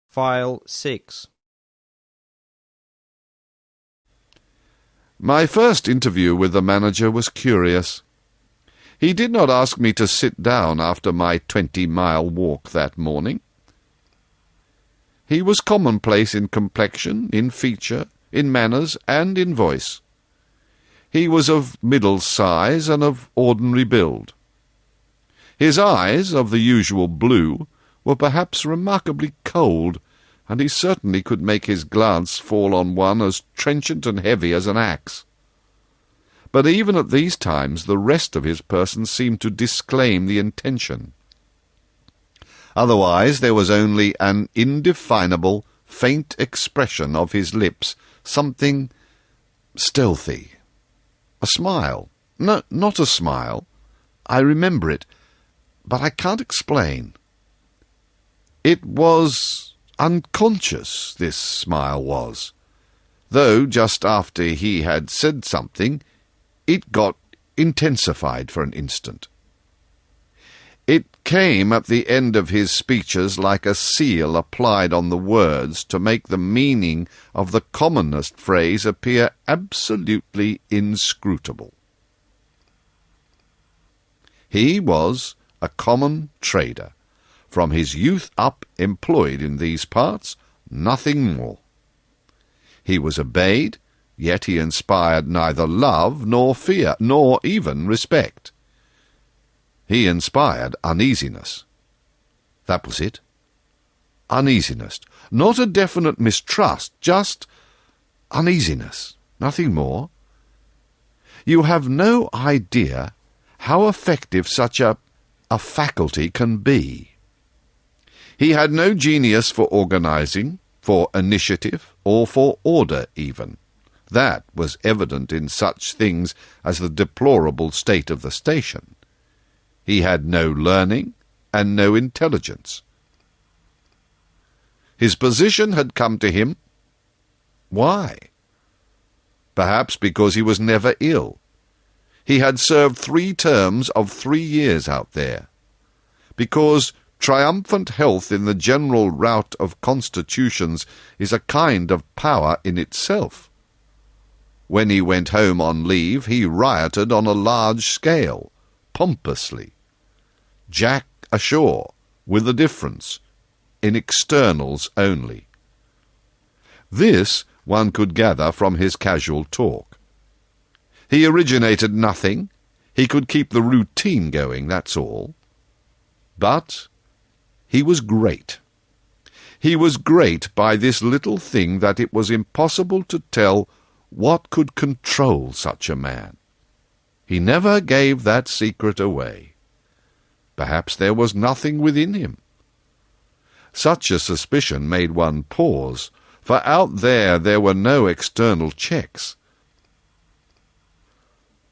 File 6. My first interview with the manager was curious. He did not ask me to sit down after my 20-mile walk that morning. He was commonplace in complexion, in feature, in manners, and in voice. He was of middle size and of ordinary build. His eyes, of the usual blue, were perhaps remarkably cold, and he certainly could make his glance fall on one as trenchant and heavy as an axe. But even at these times the rest of his person seemed to disclaim the intention. Otherwise there was only an indefinable, faint expression of his lips, something stealthy. A smile. No, not a smile. I remember it, but I can't explain. It was unconscious, this smile was, though just after he had said something, it got intensified for an instant. It came at the end of his speeches like a seal applied on the words to make the meaning of the commonest phrase appear absolutely inscrutable. He was a common trader, from his youth up employed in these parts, nothing more. He was obeyed, yet he inspired neither love nor fear, nor even respect. He inspired uneasiness. That was it. Uneasiness. Not a definite mistrust, just uneasiness. Nothing more. You have no idea how effective such a faculty can be. He had no genius for organizing, for initiative, or for order even. That was evident in such things as the deplorable state of the station. He had no learning and no intelligence. His position had come to him. Why? Perhaps because he was never ill. He had served 3 terms of 3 years out there. Because triumphant health in the general rout of constitutions is a kind of power in itself. When he went home on leave, he rioted on a large scale, pompously. Jack ashore, with a difference, in externals only. This one could gather from his casual talk. He originated nothing. He could keep the routine going, that's all. But he was great. He was great by this little thing that it was impossible to tell what could control such a man. He never gave that secret away. Perhaps there was nothing within him. Such a suspicion made one pause, for out there were no external checks.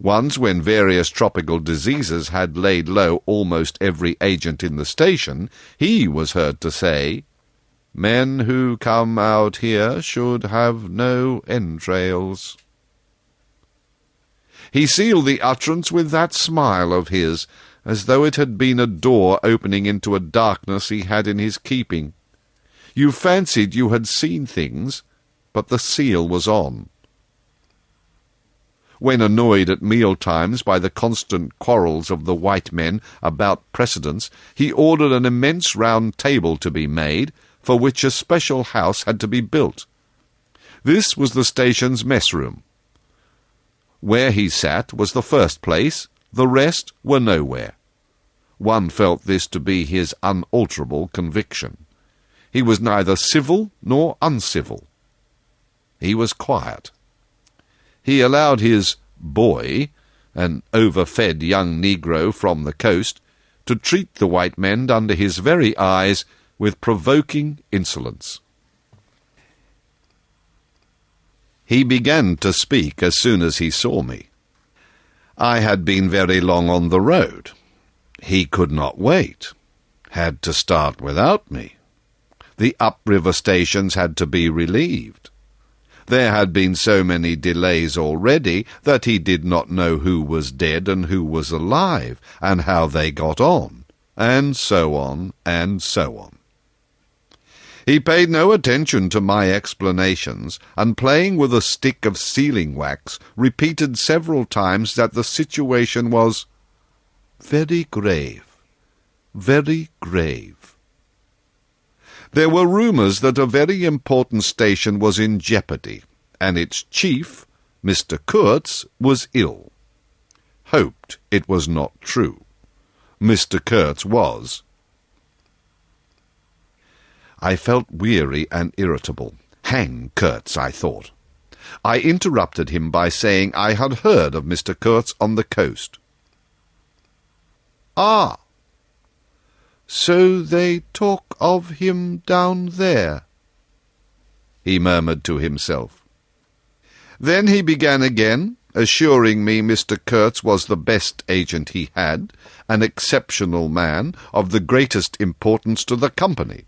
Once, when various tropical diseases had laid low almost every agent in the station, he was heard to say, "Men who come out here should have no entrails." He sealed the utterance with that smile of his, as though it had been a door opening into a darkness he had in his keeping. You fancied you had seen things, but the seal was on. When annoyed at meal-times by the constant quarrels of the white men about precedence, he ordered an immense round table to be made, for which a special house had to be built. This was the station's mess-room. Where he sat was the first place, the rest were nowhere. One felt this to be his unalterable conviction. He was neither civil nor uncivil. He was quiet. He allowed his boy, an overfed young negro from the coast, to treat the white men under his very eyes with provoking insolence. He began to speak as soon as he saw me. I had been very long on the road. He could not wait. Had to start without me. The upriver stations had to be relieved. There had been so many delays already that he did not know who was dead and who was alive, and how they got on, and so on, and so on. He paid no attention to my explanations, and playing with a stick of sealing wax, repeated several times that the situation was very grave, very grave. There were rumours that a very important station was in jeopardy, and its chief, Mr. Kurtz, was ill. Hoped it was not true. Mr. Kurtz was. I felt weary and irritable. Hang Kurtz, I thought. I interrupted him by saying I had heard of Mr. Kurtz on the coast. Ah, so they talk of him down there, he murmured to himself. Then he began again, assuring me Mr. Kurtz was the best agent he had, an exceptional man of the greatest importance to the company.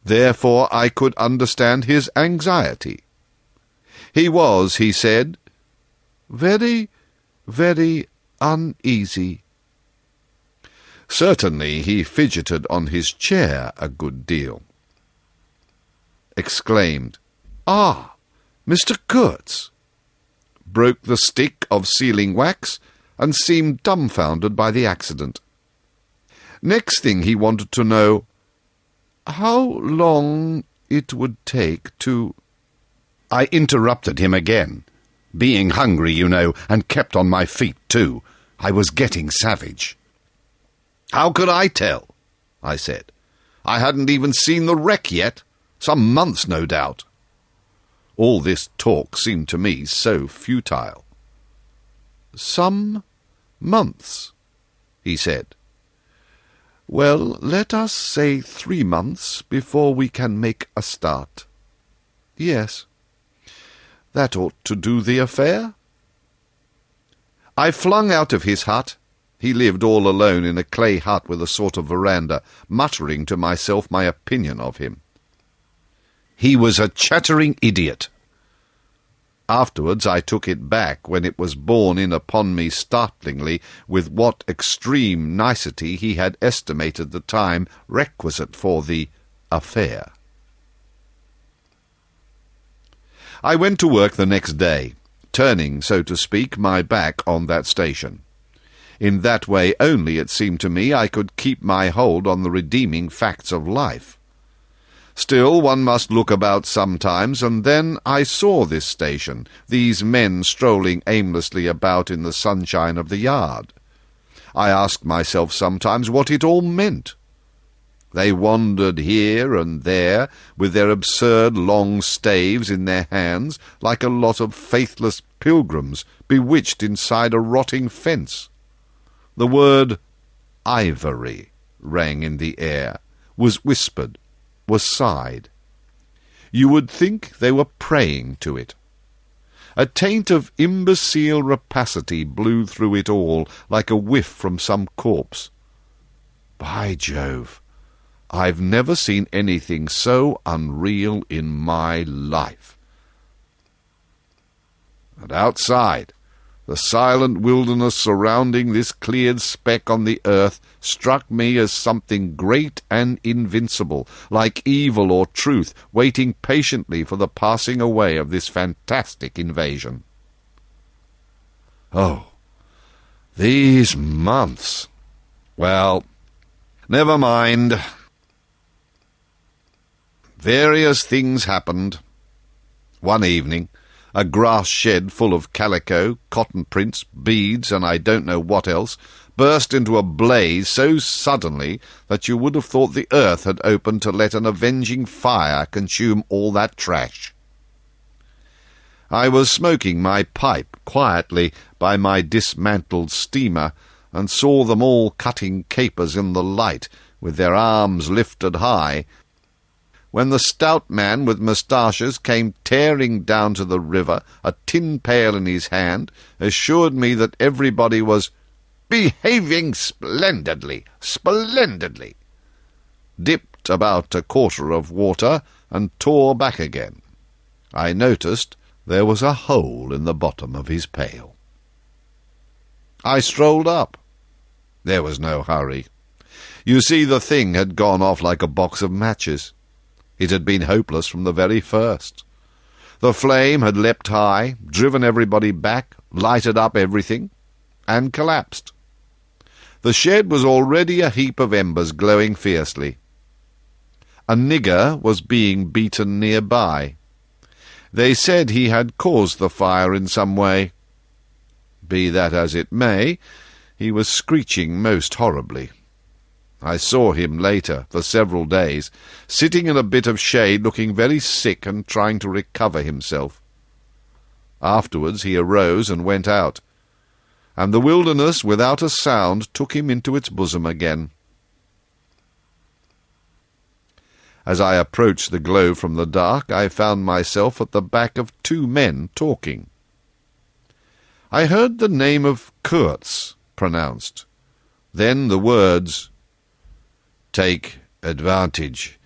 Therefore I could understand his anxiety. He was, he said, very, very uneasy. Certainly he fidgeted on his chair a good deal. Exclaimed, "Ah, Mr. Kurtz!" Broke the stick of sealing wax, and seemed dumbfounded by the accident. Next thing he wanted to know how long it would take to... I interrupted him again. Being hungry, you know, and kept on my feet too, I was getting savage. "How could I tell?" I said. "I hadn't even seen the wreck yet. Some months, no doubt." All this talk seemed to me so futile. "Some months," he said. "Well, let us say 3 months before we can make a start. Yes, that ought to do the affair." I flung out of his hut. He lived all alone in a clay hut with a sort of veranda, muttering to myself my opinion of him. He was a chattering idiot. Afterwards I took it back when it was borne in upon me startlingly with what extreme nicety he had estimated the time requisite for the affair. I went to work the next day, turning, so to speak, my back on that station. In that way only, it seemed to me, I could keep my hold on the redeeming facts of life. Still, one must look about sometimes, and then I saw this station, these men strolling aimlessly about in the sunshine of the yard. I asked myself sometimes what it all meant. They wandered here and there, with their absurd long staves in their hands, like a lot of faithless pilgrims bewitched inside a rotting fence. The word ivory rang in the air, was whispered, was sighed. You would think they were praying to it. A taint of imbecile rapacity blew through it all, like a whiff from some corpse. By Jove, I've never seen anything so unreal in my life. And outside, the silent wilderness surrounding this cleared speck on the earth struck me as something great and invincible, like evil or truth, waiting patiently for the passing away of this fantastic invasion. Oh, these months! Well, never mind. Various things happened. One evening, a grass shed full of calico, cotton prints, beads, and I don't know what else, burst into a blaze so suddenly that you would have thought the earth had opened to let an avenging fire consume all that trash. I was smoking my pipe quietly by my dismantled steamer, and saw them all cutting capers in the light, with their arms lifted high, when the stout man with moustaches came tearing down to the river, a tin pail in his hand, assured me that everybody was behaving splendidly, splendidly, dipped about a quarter of water, and tore back again. I noticed there was a hole in the bottom of his pail. I strolled up. There was no hurry. You see, the thing had gone off like a box of matches. It had been hopeless from the very first. The flame had leapt high, driven everybody back, lighted up everything, and collapsed. The shed was already a heap of embers glowing fiercely. A nigger was being beaten nearby. They said he had caused the fire in some way. Be that as it may, he was screeching most horribly. I saw him later, for several days, sitting in a bit of shade, looking very sick and trying to recover himself. Afterwards he arose and went out, and the wilderness, without a sound, took him into its bosom again. As I approached the glow from the dark, I found myself at the back of two men talking. I heard the name of Kurtz pronounced, then the words, "Take advantage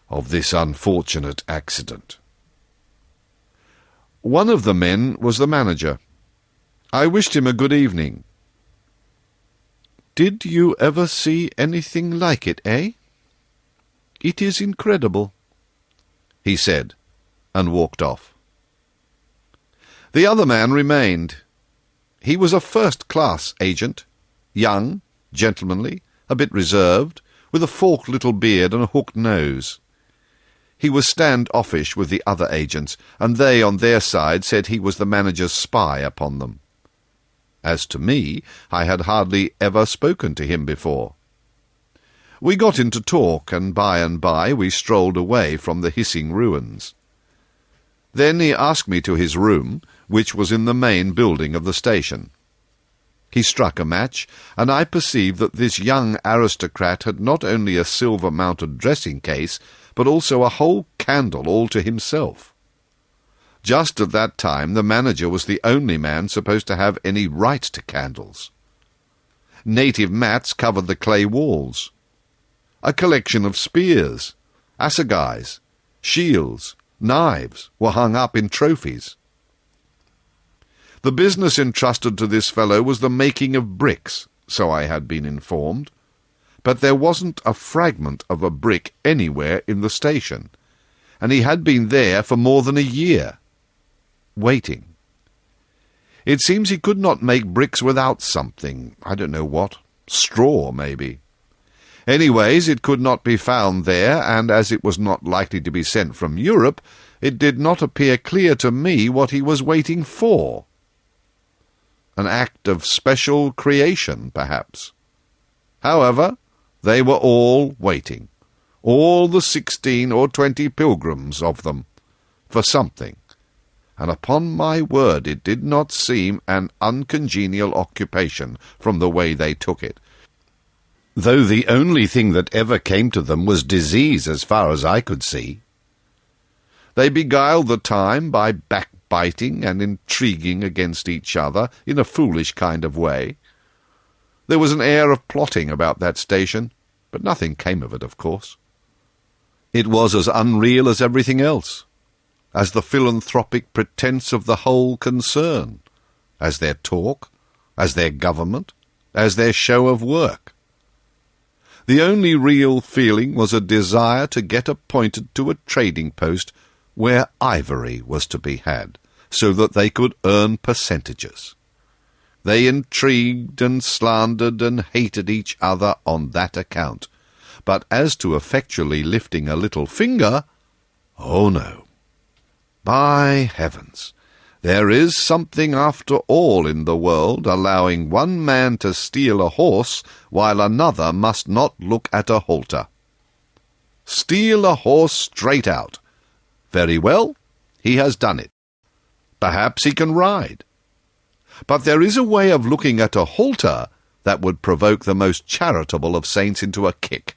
of this unfortunate accident." One of the men was the manager. I wished him a good evening. "Did you ever see anything like it, eh? It is incredible," he said, and walked off. The other man remained. He was a first-class agent, young, gentlemanly, a bit reserved, with a forked little beard and a hooked nose. He was stand-offish with the other agents, and they, on their side, said he was the manager's spy upon them. As to me, I had hardly ever spoken to him before. We got into talk, and by we strolled away from the hissing ruins. Then he asked me to his room, which was in the main building of the station. He struck a match, and I perceived that this young aristocrat had not only a silver-mounted dressing-case, but also a whole candle all to himself. Just at that time the manager was the only man supposed to have any right to candles. Native mats covered the clay walls. A collection of spears, assegais, shields, knives were hung up in trophies. The business entrusted to this fellow was the making of bricks, so I had been informed, but there wasn't a fragment of a brick anywhere in the station, and he had been there for more than a year, waiting. It seems he could not make bricks without something, I don't know what, straw maybe. Anyways, it could not be found there, and as it was not likely to be sent from Europe, it did not appear clear to me what he was waiting for. An act of special creation, perhaps. However, they were all waiting, all the 16 or 20 pilgrims of them, for something, and upon my word it did not seem an uncongenial occupation from the way they took it, though the only thing that ever came to them was disease as far as I could see. They beguiled the time by backbiting and intriguing against each other in a foolish kind of way. There was an air of plotting about that station, but nothing came of it, of course. It was as unreal as everything else, as the philanthropic pretence of the whole concern, as their talk, as their government, as their show of work. The only real feeling was a desire to get appointed to a trading post where ivory was to be had, so that they could earn percentages. They intrigued and slandered and hated each other on that account, but as to effectually lifting a little finger, oh no. By heavens, there is something after all in the world allowing one man to steal a horse while another must not look at a halter. Steal a horse straight out. Very well, he has done it. Perhaps he can ride. But there is a way of looking at a halter that would provoke the most charitable of saints into a kick.